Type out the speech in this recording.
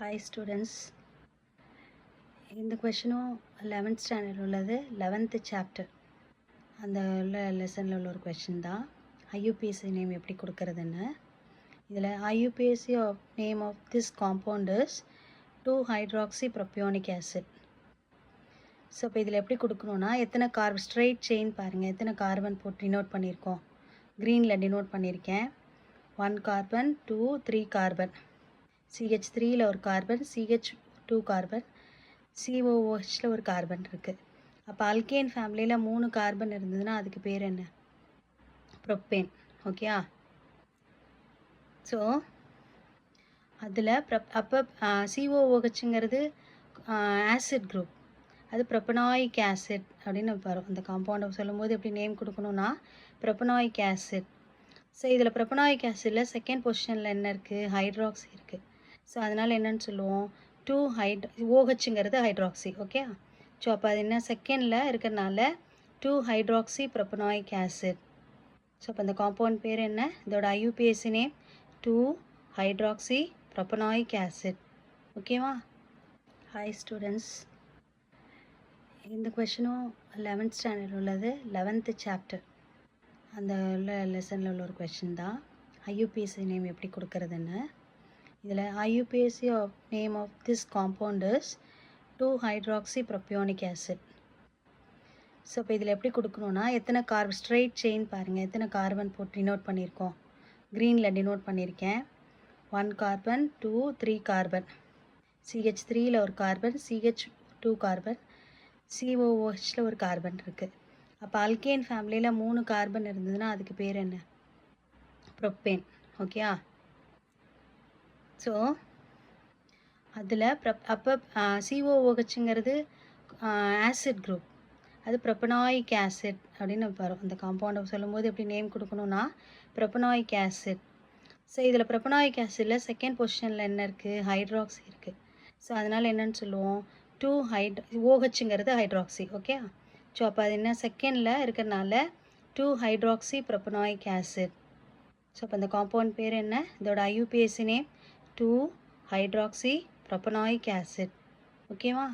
Hi students, இந்த கொஷினும் 11th standard உள்ளது 11th chapter அந்த உள்ள லெசனில் உள்ள ஒரு கொஷின் தான். ஐயூபிஎஸ்சி நேம் எப்படி கொடுக்கறதுன்னு. இதில் IUPAC name of this compound is 2-hydroxypropionic acid. So இப்போ இதில் எப்படி கொடுக்கணுன்னா எத்தனை ஸ்ட்ரெயிட் செயின் பாருங்கள், எத்தனை கார்பன் போட்டு டினோட் பண்ணியிருக்கோம். க்ரீனில் டினோட் பண்ணியிருக்கேன். 1 கார்பன் 2 3 கார்பன், CH3ல் ஒரு கார்பன், CH2 கார்பன், COOHல ஒரு கார்பன் இருக்குது. அப்போ அல்கேன் ஃபேமிலியில் 3 கார்பன் இருந்ததுன்னா அதுக்கு பேர் என்ன? ப்ரொப்பேன். ஓகேயா? ஸோ அதில் அப்போ COOHங்கிறது ஆசிட் குரூப், அது ப்ரொப்பனாயிக் ஆசிட் அப்படின்னு வரும். அந்த காம்பவுண்டை சொல்லும்போது எப்படி நேம் கொடுக்கணுன்னா ப்ரொப்பனாயிக் ஆசிட். ஸோ இதில் ப்ரொப்பனாயிக் ஆசிடில் செகண்ட் பொசிஷனில் என்ன இருக்குது? ஹைட்ராக்சி இருக்குது. ஸோ அதனால் என்னென்னு சொல்லுவோம்? OHங்கிறது ஹைட்ராக்சி. ஓகே. ஸோ அப்போ அது என்ன செகண்டில் இருக்கிறனால 2-hydroxypropanoic acid. ஸோ அப்போ அந்த காம்பவுண்ட் பேர் என்ன? இதோட ஐயூபிஎஸ்சி நேம் 2-hydroxypropanoic acid. ஓகேவா? ஹாய் ஸ்டூடெண்ட்ஸ், இந்த கொஷினும் 11th ஸ்டாண்டர்ட் உள்ளது 11th சாப்டர் அந்த உள்ள லெசனில் உள்ள ஒரு கொஷின் தான். ஐயூபிஎஸ்சி நேம் எப்படி கொடுக்கறதுன்னு. இதில் IUPAC name of this compound is 2-hydroxypropionic acid. So இப்போ இதில் எப்படி கொடுக்கணுன்னா எத்தனை ஸ்ட்ரெயிட் செயின் பாருங்கள், எத்தனை கார்பன் போட்டு டினோட் பண்ணியிருக்கோம். க்ரீனில் டினோட் பண்ணியிருக்கேன். 1 கார்பன் 2 3 கார்பன், CH3ல் ஒரு கார்பன், CH2 கார்பன், COOHல ஒரு கார்பன் இருக்குது. அப்போ அல்கேன் ஃபேமிலியில் 3 கார்பன் இருந்ததுன்னா அதுக்கு பேர் என்ன? ப்ரொப்பேன். ஓகேயா? ஸோ அதில் அப்போ COOHங்கிறது ஆசிட் குரூப், அது ப்ரொப்பனாயிக் ஆசிட் அப்படின்னு வரும். அந்த காம்பவுண்டை சொல்லும்போது எப்படி நேம் கொடுக்கணுன்னா ப்ரொப்பனாயிக் ஆசிட். ஸோ இதில் ப்ரொப்பனாயிக் ஆசிடில் செகண்ட் பொசிஷனில் என்ன இருக்குது? ஹைட்ராக்சி இருக்குது. ஸோ அதனால் என்னென்னு சொல்லுவோம்? OHங்கிறது ஹைட்ராக்சி. ஓகே. ஸோ அப்போ அது என்ன செகண்டில் இருக்கிறனால 2-hydroxypropanoic acid. ஸோ அப்போ அந்த காம்பவுண்ட் பேர் என்ன? இதோட ஐயூபிஎஸ்சி நேம் 2-hydroxypropanoic acid. ஓகேவா?